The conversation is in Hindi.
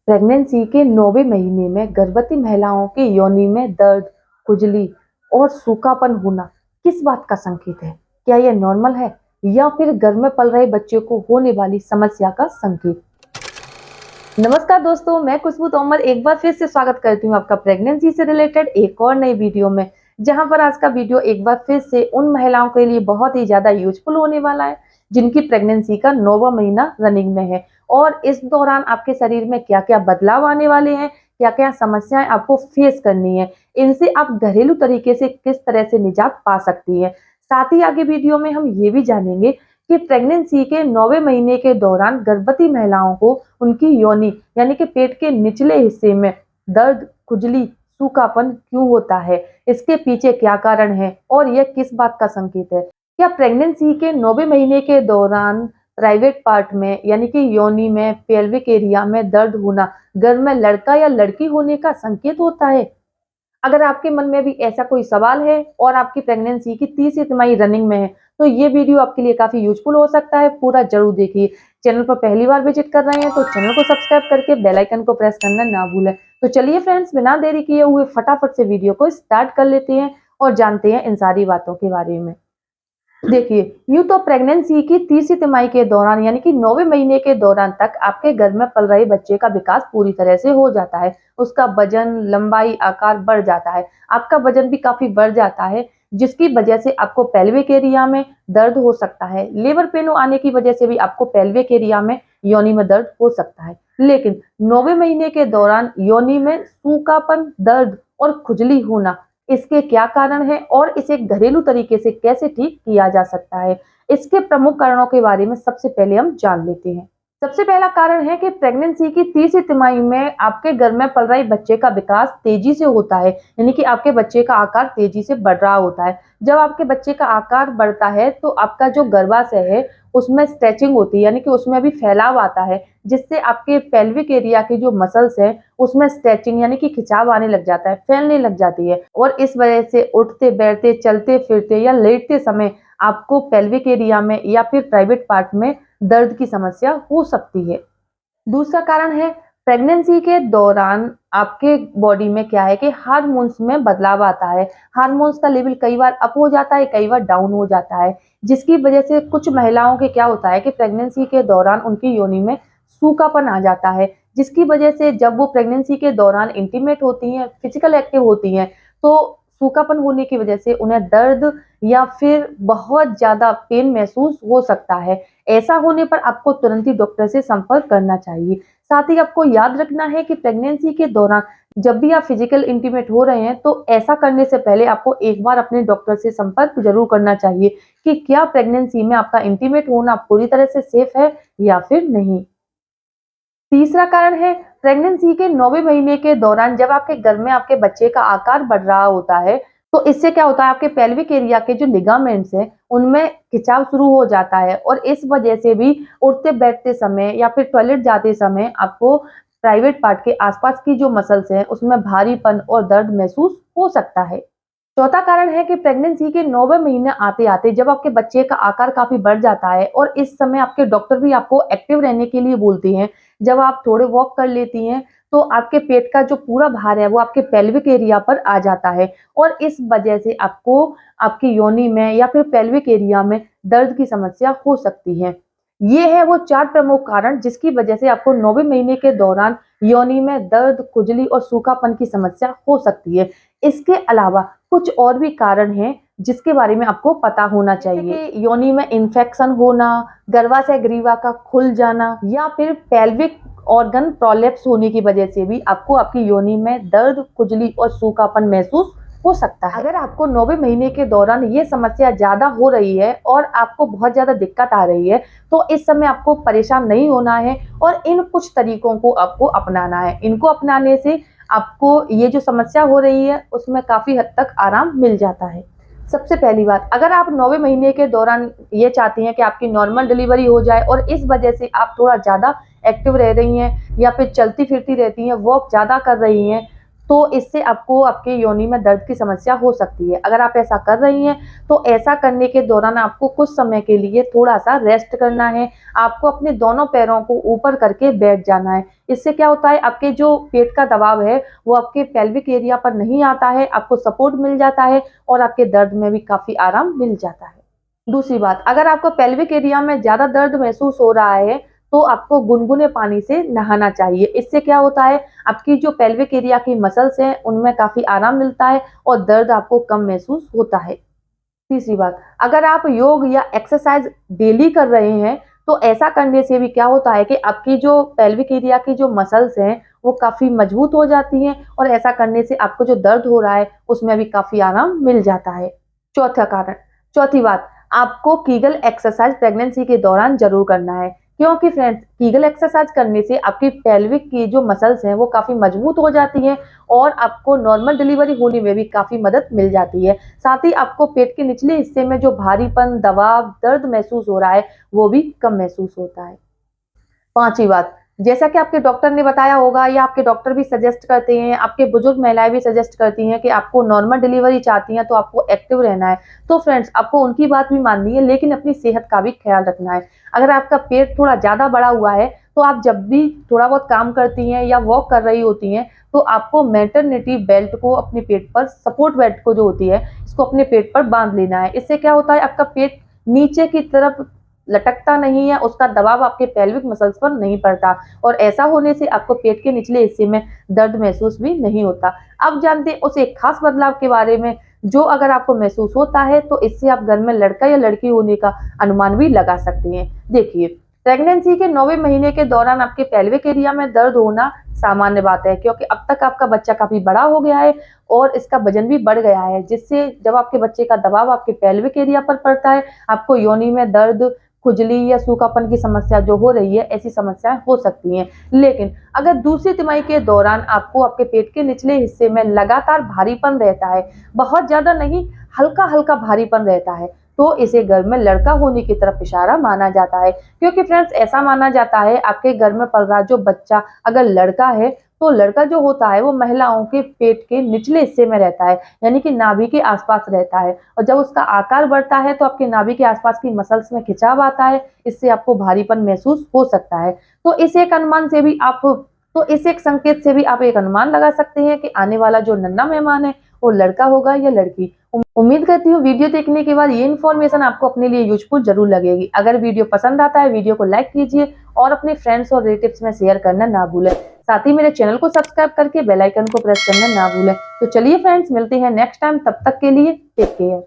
प्रेगनेंसी के 9वें महीने में गर्भवती महिलाओं के योनि में दर्द, खुजली और सूखापन होना किस बात का संकेत है? क्या यह नॉर्मल है या फिर घर में पल रहे बच्चे को होने वाली समस्या का संकेत? नमस्कार दोस्तों, मैं खुशबू तोमर एक बार फिर से स्वागत करती हूँ आपका प्रेगनेंसी से रिलेटेड एक और नई वीडियो में। जहां पर आज का वीडियो एक बार फिर से उन महिलाओं के लिए बहुत ही ज्यादा यूजफुल होने वाला है जिनकी प्रेगनेंसी का 9वां महीना रनिंग में है और इस दौरान आपके शरीर में क्या क्या बदलाव आने वाले हैं, क्या क्या समस्याएं आपको फेस करनी है, इनसे आप घरेलू तरीके से किस तरह से निजात पा सकती है। साथ ही आगे वीडियो में हम ये भी जानेंगे कि प्रेगनेंसी के 9वें महीने के दौरान गर्भवती महिलाओं को उनकी योनि यानी कि पेट के निचले हिस्से में दर्द, खुजली, सूखापन क्यों होता है, इसके पीछे क्या कारण है और यह किस बात का संकेत है। क्या प्रेगनेंसी के 9वें महीने के दौरान प्राइवेट पार्ट में यानी कि योनि में, पेल्विक एरिया में दर्द होना गर्भ में लड़का या लड़की होने का संकेत होता है? अगर आपके मन में भी ऐसा कोई सवाल है और आपकी प्रेगनेंसी की तीसरी तिमाही रनिंग में है, तो ये वीडियो आपके लिए काफी यूजफुल हो सकता है। पूरा जरूर देखिए। चैनल पर पहली बार विजिट कर रहे हैं तो चैनल को सब्सक्राइब करके बेल आइकन को प्रेस करना ना भूलें। तो चलिए फ्रेंड्स, बिना देरी किए हुए फटाफट से वीडियो को स्टार्ट कर लेते हैं और जानते हैं इन सारी बातों के बारे में। देखिए, यूं तो प्रेगनेंसी की तीसरी तिमाही के दौरान यानी कि 9वें महीने के दौरान तक आपके घर में पल रहे बच्चे का विकास पूरी तरह से हो जाता है। उसका वजन, लंबाई, आकार बढ़ जाता है। आपका वजन भी काफी बढ़ जाता है, जिसकी वजह से आपको पेल्विक एरिया में दर्द हो सकता है। लेबर पेन आने की वजह से भी आपको पेल्विक एरिया में, योनि में दर्द हो सकता है। लेकिन 9वें महीने के दौरान योनि में सूखापन, दर्द और खुजली होना, इसके क्या कारण है और इसे घरेलू तरीके से कैसे ठीक किया जा सकता है, इसके प्रमुख कारणों के बारे में सबसे पहले हम जान लेते हैं। सबसे पहला कारण है कि प्रेगनेंसी की तीसरी तिमाही में आपके गर्भ में पल रहे बच्चे का विकास तेजी से होता है, यानी कि आपके बच्चे का आकार तेजी से बढ़ रहा होता है। जब आपके बच्चे का आकार बढ़ता है तो आपका जो गर्भाशय है उसमें स्ट्रेचिंग होती है, यानी कि उसमें भी फैलाव आता है, जिससे आपके पेल्विक एरिया की जो मसल्स है उसमें स्ट्रेचिंग यानी कि खिंचाव आने लग जाता है, फैलने लग जाती है और इस वजह से उठते बैठते, चलते फिरते या लेटते समय आपको पेल्विक एरिया में या फिर प्राइवेट पार्ट में दर्द की समस्या हो सकती है। दूसरा कारण है, प्रेगनेंसी के दौरान आपके बॉडी में क्या है कि हार्मोन्स में बदलाव आता है। हार्मोन्स का लेवल कई बार अप हो जाता है, कई बार डाउन हो जाता है, जिसकी वजह से कुछ महिलाओं के क्या होता है कि प्रेगनेंसी के दौरान उनकी योनि में सूखापन आ जाता है, जिसकी वजह से जब वो प्रेगनेंसी के दौरान इंटीमेट होती हैं, फिजिकल एक्टिव होती हैं, तो सूखापन होने की वजह से उन्हें दर्द या फिर बहुत ज्यादा पेन महसूस हो सकता है। ऐसा होने पर आपको तुरंत ही डॉक्टर से संपर्क करना चाहिए। साथ ही आपको याद रखना है कि प्रेगनेंसी के दौरान जब भी आप फिजिकल इंटीमेट हो रहे हैं तो ऐसा करने से पहले आपको एक बार अपने डॉक्टर से संपर्क जरूर करना चाहिए कि क्या प्रेगनेंसी में आपका इंटीमेट होना पूरी तरह से सेफ है या फिर नहीं। तीसरा कारण है, प्रेगनेंसी के 9वें महीने के दौरान जब आपके गर्भ में आपके बच्चे का आकार बढ़ रहा होता है तो इससे क्या होता है, आपके पेल्विक एरिया के जो लिगामेंट्स हैं उनमें खिंचाव शुरू हो जाता है और इस वजह से भी उठते बैठते समय या फिर टॉयलेट जाते समय आपको प्राइवेट पार्ट के आसपास की जो मसल्स हैं उसमें भारीपन और दर्द महसूस हो सकता है। चौथा कारण है कि प्रेगनेंसी के 9वें महीने आते-आते जब आपके बच्चे का आकार काफ़ी बढ़ जाता है और इस समय आपके डॉक्टर भी आपको एक्टिव रहने के लिए बोलते हैं। जब आप थोड़े वॉक कर लेती हैं, तो आपके पेट का जो पूरा भार है वो आपके पेल्विक एरिया पर आ जाता है और इस वजह से आपको आपकी योनि में या फिर पेल्विक एरिया में दर्द की समस्या हो सकती है। ये है वो 4 प्रमुख कारण जिसकी वजह से आपको 9वें महीने के दौरान योनि में दर्द, खुजली और सूखापन की समस्या हो सकती है। इसके अलावा कुछ और भी कारण हैं जिसके बारे में आपको पता होना चाहिए, जैसे कि योनि में इन्फेक्शन होना, गर्भाशय ग्रीवा का खुल जाना या फिर पेल्विक ऑर्गन प्रोलैप्स होने की वजह से भी आपको आपकी योनि में दर्द, खुजली और सूखापन महसूस हो सकता है। अगर आपको 9वें महीने के दौरान ये समस्या ज्यादा हो रही है और आपको बहुत ज्यादा दिक्कत आ रही है तो इस समय आपको परेशान नहीं होना है और इन कुछ तरीकों को आपको अपनाना है। इनको अपनाने से आपको ये जो समस्या हो रही है उसमें काफी हद तक आराम मिल जाता है। सबसे पहली बात, अगर आप 9वें महीने के दौरान ये चाहती हैं कि आपकी नॉर्मल डिलीवरी हो जाए और इस वजह से आप थोड़ा ज्यादा एक्टिव रह रही हैं या फिर चलती फिरती रहती हैं, वॉक ज्यादा कर रही हैं, तो इससे आपको आपके योनि में दर्द की समस्या हो सकती है। अगर आप ऐसा कर रही हैं तो ऐसा करने के दौरान आपको कुछ समय के लिए थोड़ा-सा रेस्ट करना है। आपको अपने दोनों पैरों को ऊपर करके बैठ जाना है। इससे क्या होता है, आपके जो पेट का दबाव है वो आपके पेल्विक एरिया पर नहीं आता है, आपको सपोर्ट मिल जाता है और आपके दर्द में भी काफ़ी आराम मिल जाता है। दूसरी बात, अगर आपको पेल्विक एरिया में ज़्यादा दर्द महसूस हो रहा है, तो आपको गुनगुने पानी से नहाना चाहिए। इससे क्या होता है, आपकी जो पेल्विक एरिया की मसल्स हैं, उनमें काफ़ी आराम मिलता है और दर्द आपको कम महसूस होता है। तीसरी बात, अगर आप योग या एक्सरसाइज डेली कर रहे हैं, तो ऐसा करने से भी क्या होता है कि आपकी जो पेल्विक एरिया की जो मसल्स हैं, वो काफ़ी मजबूत हो जाती हैं और ऐसा करने से आपको जो दर्द हो रहा है, उसमें भी काफ़ी आराम मिल जाता है। चौथा कारण चौथी बात, आपको कीगल एक्सरसाइज प्रेगनेंसी के दौरान ज़रूर करना है, क्योंकि फ्रेंड्स कीगल एक्सरसाइज करने से आपकी पेल्विक की जो मसल्स हैं, वो काफ़ी मजबूत हो जाती हैं और आपको नॉर्मल डिलीवरी होने में भी काफ़ी मदद मिल जाती है। साथ ही आपको पेट के निचले हिस्से में जो भारीपन, दबाव, दर्द महसूस हो रहा है, वो भी कम महसूस होता है। पांचवी बात, जैसा कि आपके डॉक्टर ने बताया होगा या आपके डॉक्टर भी सजेस्ट करते हैं, आपके बुजुर्ग महिलाएं भी सजेस्ट करती हैं कि आपको नॉर्मल डिलीवरी चाहती हैं तो आपको एक्टिव रहना है। तो फ्रेंड्स, आपको उनकी बात भी माननी है, लेकिन अपनी सेहत का भी ख्याल रखना है। अगर आपका पेट थोड़ा ज्यादा बड़ा हुआ है, तो आप जब भी थोड़ा बहुत काम करती हैं या वॉक कर रही होती हैं, तो आपको मैटरनिटी बेल्ट को अपने पेट पर, सपोर्ट बेल्ट को जो होती है, इसको अपने पेट पर बांध लेना है। इससे क्या होता है, आपका पेट नीचे की तरफ लटकता नहीं है, उसका दबाव आपके पेल्विक मसल्स पर नहीं पड़ता और ऐसा होने से आपको पेट के निचले हिस्से में दर्द महसूस भी नहीं होता। अब जानते हैं उस एक खास बदलाव के बारे में, जो अगर आपको महसूस होता है तो इससे आप घर में लड़का या लड़की होने का अनुमान भी लगा सकती हैं। देखिए, प्रेगनेंसी के 9वें महीने के दौरान आपके पेल्विक एरिया में दर्द होना सामान्य बात है, क्योंकि अब तक आपका बच्चा काफी बड़ा हो गया है और इसका वजन भी बढ़ गया है, जिससे जब आपके बच्चे का दबाव आपके पेल्विक एरिया पर पड़ता है, आपको योनि में दर्द, खुजली या सूखापन की समस्या जो हो रही है, ऐसी समस्याएं हो सकती हैं। लेकिन अगर दूसरी तिमाही के दौरान आपको आपके पेट के निचले हिस्से में लगातार भारीपन रहता है, बहुत ज्यादा नहीं, हल्का हल्का भारीपन रहता है, तो इसे घर में लड़का होने की तरफ इशारा माना जाता है। क्योंकि फ्रेंड्स, ऐसा माना जाता है आपके घर में पल रहा जो बच्चा अगर लड़का है, तो लड़का जो होता है वो महिलाओं के पेट के निचले हिस्से में रहता है, यानी कि नाभि के आसपास रहता है और जब उसका आकार बढ़ता है तो आपके नाभि के आसपास की मसल्स में खिंचाव आता है, इससे आपको भारीपन महसूस हो सकता है। तो इस एक अनुमान से भी आप तो इस एक संकेत से भी आप एक अनुमान लगा सकते हैं कि आने वाला जो नन्हा मेहमान है वो लड़का होगा या लड़की। उम्मीद करती हूँ वीडियो देखने के बाद ये इन्फॉर्मेशन आपको अपने लिए यूजफुल जरूर लगेगी। अगर वीडियो पसंद आता है, वीडियो को लाइक कीजिए और अपने फ्रेंड्स और रिलेटिव्स में शेयर करना ना भूलें। साथ ही मेरे चैनल को सब्सक्राइब करके बेल आइकन को प्रेस करना ना भूलें। तो चलिए फ्रेंड्स, मिलते हैं नेक्स्ट टाइम, तब तक के लिए टेक केयर।